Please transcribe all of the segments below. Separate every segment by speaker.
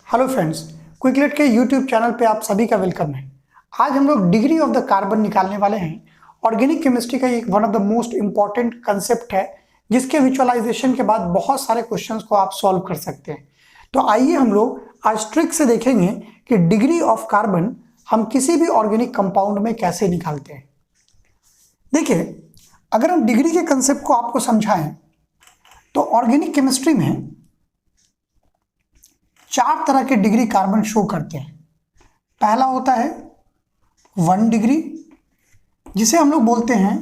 Speaker 1: Hello friends, क्विकलेट के YouTube channel पे आप सभी का वेलकम है। आज हम लोग डिग्री ऑफ द कार्बन निकालने वाले हैं। ऑर्गेनिक केमिस्ट्री का एक one of the most important concept है, जिसके विजुअलाइजेशन के बाद बहुत सारे क्वेश्चंस को आप सॉल्व कर सकते हैं। तो आइए हम लोग आज ट्रिक से देखेंगे कि डिग्री ऑफ कार्बन हम किसी भी ऑर्गेनिक कंपाउंड में कैसे निकालते हैं। देखिए, अगर हम डिग्री के कंसेप्ट को आपको समझाएं तो ऑर्गेनिक केमिस्ट्री में 4 तरह के डिग्री कार्बन शो करते हैं। पहला होता है 1 डिग्री, जिसे हम लोग बोलते हैं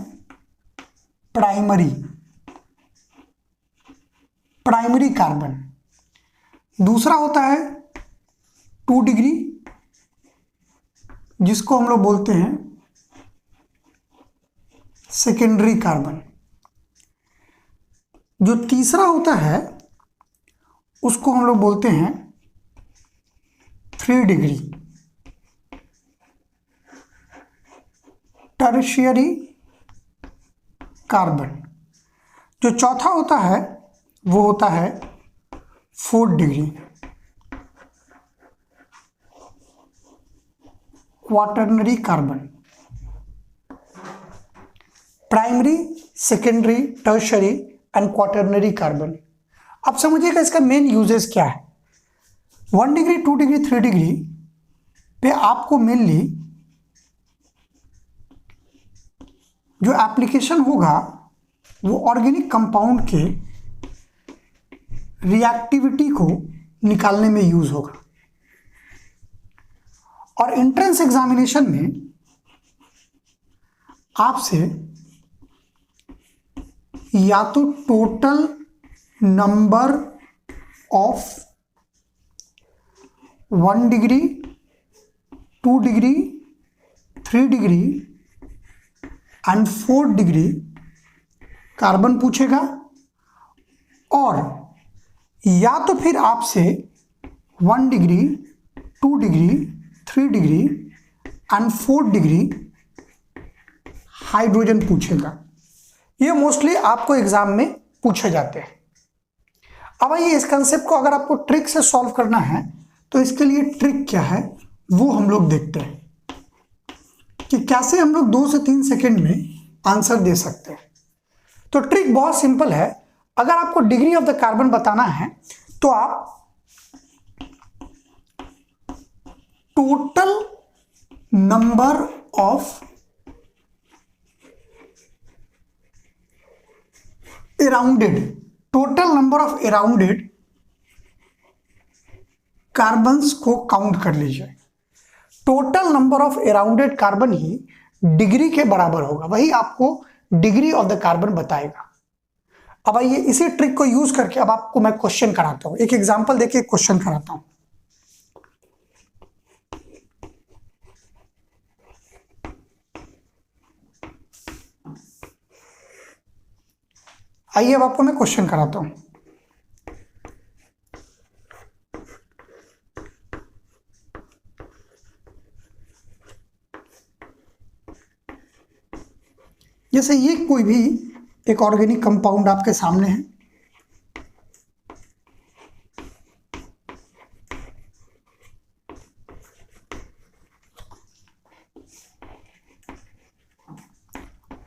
Speaker 1: प्राइमरी कार्बन। दूसरा होता है 2 डिग्री, जिसको हम लोग बोलते हैं सेकेंडरी कार्बन। जो तीसरा होता है उसको हम लोग बोलते हैं 3 डिग्री, टर्शियरी कार्बन। जो चौथा होता है वो होता है 4 degree, quaternary carbon. Primary, secondary, tertiary and quaternary carbon. अब समझिएगा इसका मेन यूजेस क्या है। 1 डिग्री, 2 डिग्री, 3 डिग्री पे आपको मेनली जो एप्लीकेशन होगा वो ऑर्गेनिक कंपाउंड के रिएक्टिविटी को निकालने में यूज होगा। और एंट्रेंस एग्जामिनेशन में आपसे या तो total number of 1 degree, 2 degree, 3 degree and 4 degree carbon पूछेगा, और या तो फिर आपसे 1 degree, 2 degree, 3 degree and 4 degree hydrogen पूछेगा। ये मोस्टली आपको एग्जाम में पूछे जाते हैं। अब आइए इस कंसेप्ट को अगर आपको ट्रिक से सॉल्व करना है तो इसके लिए ट्रिक क्या है वो हम लोग देखते हैं कि कैसे हम लोग 2 से 3 सेकंड में आंसर दे सकते हैं। तो ट्रिक बहुत सिंपल है। अगर आपको डिग्री ऑफ द कार्बन बताना है तो आप total number of arounded carbons को काउंट कर लीजिए। Total number of arounded carbon he degree के बराबर होगा, वही आपको डिग्री ऑफ द कार्बन बताएगा। अब आइए इसी ट्रिक को यूज करके अब आपको मैं क्वेश्चन कराता हूं। एक एग्जांपल देके क्वेश्चन कराता हूं। आइए अब आपको मैं क्वेश्चन कराता हूं। जैसे ये कोई भी एक ऑर्गेनिक कंपाउंड आपके सामने है,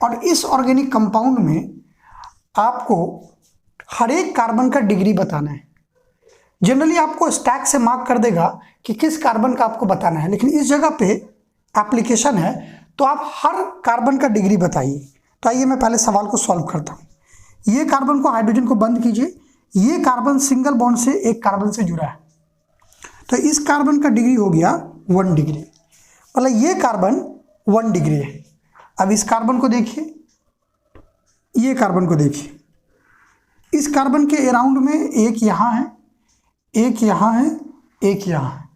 Speaker 1: और इस ऑर्गेनिक कंपाउंड में आपको हर एक कार्बन का डिग्री बताना है। जनरली आपको स्टैक से मार्क कर देगा कि किस कार्बन का आपको बताना है, लेकिन इस जगह पे एप्लीकेशन है तो आप हर कार्बन का डिग्री बताइए। तो आइए मैं पहले सवाल को सॉल्व करता हूं। ये कार्बन को, हाइड्रोजन को बंद कीजिए। ये कार्बन सिंगल बॉन्ड से एक कार्बन से जुड़ा है, तो इस कार्बन का डिग्री हो गया 1 डिग्री, मतलब ये कार्बन 1 डिग्री है। अब इस कार्बन को देखिए, ये कार्बन को देखिए। इस कार्बन के अराउंड में एक यहाँ है, एक यहाँ है, एक यहाँ है।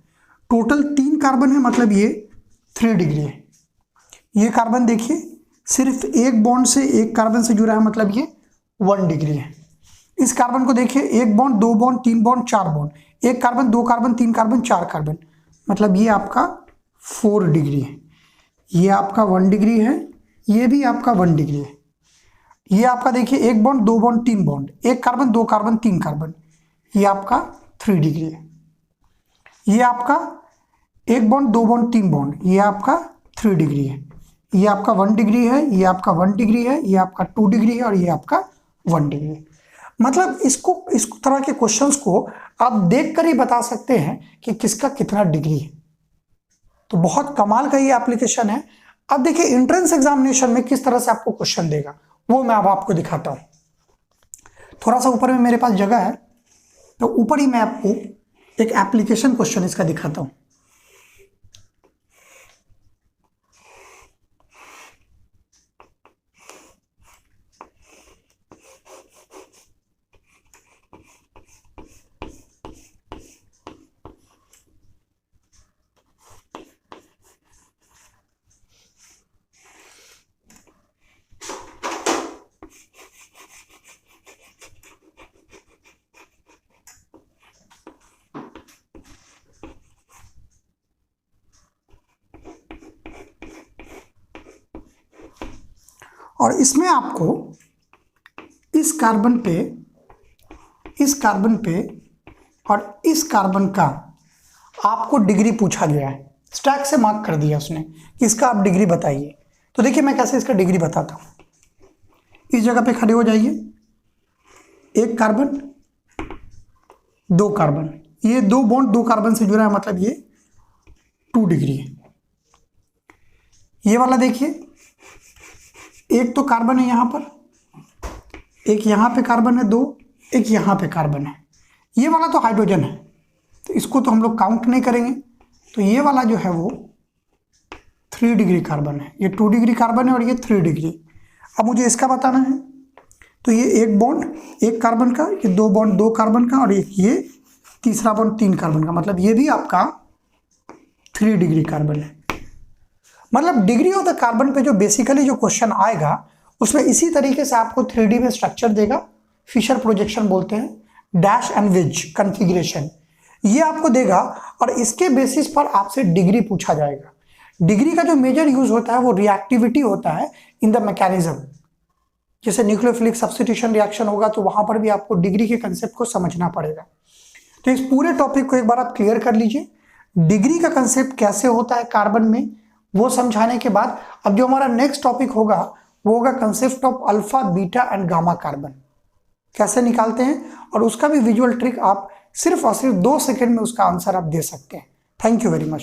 Speaker 1: टोटल 3 कार्बन है, मतलब ये 3 डिग्री है। ये कार्बन देखिए सिर्फ एक बॉन्ड से एक कार्बन से जुड़ा है, मतलब ये 1 डिग्री है। इस कार्बन को देखिए, 1 बॉन्ड, 2 बॉन्ड, 3 बॉन्ड, 4 बॉन्ड, एक कार्बन, 2 कार्बन, 3 कार्बन, 4 कार्बन, मतलब ये आपका 4 डिग्री है। ये आपका 1 डिग्री है, ये भी आपका 1 डिग्री है। ये आपका देखिए 1 बॉन्ड, 2 बॉन्ड, 3 बॉन्ड, एक कार्बन, 2 कार्बन, 3 कार्बन, ये आपका 3 डिग्री है। ये आपका 1 बॉन्ड 2 बॉन्ड 3 बॉन्ड, ये आपका 3 डिग्री है, ये आपका 1 डिग्री है, ये आपका 1 डिग्री है, ये आपका 2 डिग्री है और ये आपका 1 डिग्री है। मतलब इस तरह के क्वेश्चंस को आप देखकर ही बता सकते हैं कि किसका कितना डिग्री है। तो बहुत कमाल का ये एप्लीकेशन है। अब देखिए एंट्रेंस एग्जामिनेशन में किस तरह से आपको क्वेश्चन देगा वो मैं अब आपको दिखाता हूं। थोड़ा सा ऊपर में मेरे पास जगह है, तो ऊपर ही मैं आपको एक एप्लीकेशन क्वेश्चन इसका दिखाता हूं। और इसमें आपको इस कार्बन पे और इस कार्बन का आपको डिग्री पूछा गया है, स्टैक से मार्क कर दिया उसने कि इसका आप डिग्री बताइए। तो देखिए मैं कैसे इसका डिग्री बताता हूं। इस जगह पे खड़े हो जाइए, 1 कार्बन 2 कार्बन, ये 2 बॉन्ड 2 कार्बन से जुड़ा है, मतलब ये 2 डिग्री है। ये वाला देखिए, एक तो कार्बन है यहां पर, एक यहां पे कार्बन है 2, एक यहां पे कार्बन है। ये वाला तो हाइड्रोजन है, तो इसको तो हम लोग काउंट नहीं करेंगे। तो ये वाला जो है वो 3 डिग्री कार्बन है, ये 2 डिग्री कार्बन है और ये 3 डिग्री। अब मुझे इसका बताना है, तो ये 1 बॉन्ड 1 कार्बन का, ये 2 बॉन्ड 2 कार्बन का और ये तीसरा बॉन्ड 3 कार्बन का, मतलब ये भी आपका 3 डिग्री कार्बन है। मतलब डिग्री ऑफ द कार्बन पे जो बेसिकली जो क्वेश्चन आएगा उसमें इसी तरीके से आपको 3D में स्ट्रक्चर देगा, फिशर प्रोजेक्शन बोलते हैं, डैश एंड वेज कॉन्फ़िगरेशन, ये आपको देगा और इसके बेसिस पर आपसे डिग्री पूछा जाएगा। डिग्री का जो मेजर यूज होता है वो रिएक्टिविटी होता है इन द मैकेनिज्म। जैसे न्यूक्लियोफिलिक सब्स्टिट्यूशन रिएक्शन होगा तो वहां पर भी आपको डिग्री के कंसेप्ट को समझना पड़ेगा। तो इस पूरे टॉपिक को एक बार आप क्लियर कर लीजिए, डिग्री का कंसेप्ट कैसे होता है कार्बन में वो समझाने के बाद अब जो हमारा नेक्स्ट टॉपिक होगा वो होगा concept of alpha beta and gamma carbon, कैसे निकालते हैं, और उसका भी विजुअल ट्रिक आप सिर्फ और सिर्फ 2 सेकंड में उसका आंसर आप दे सकते हैं। Thank you very much.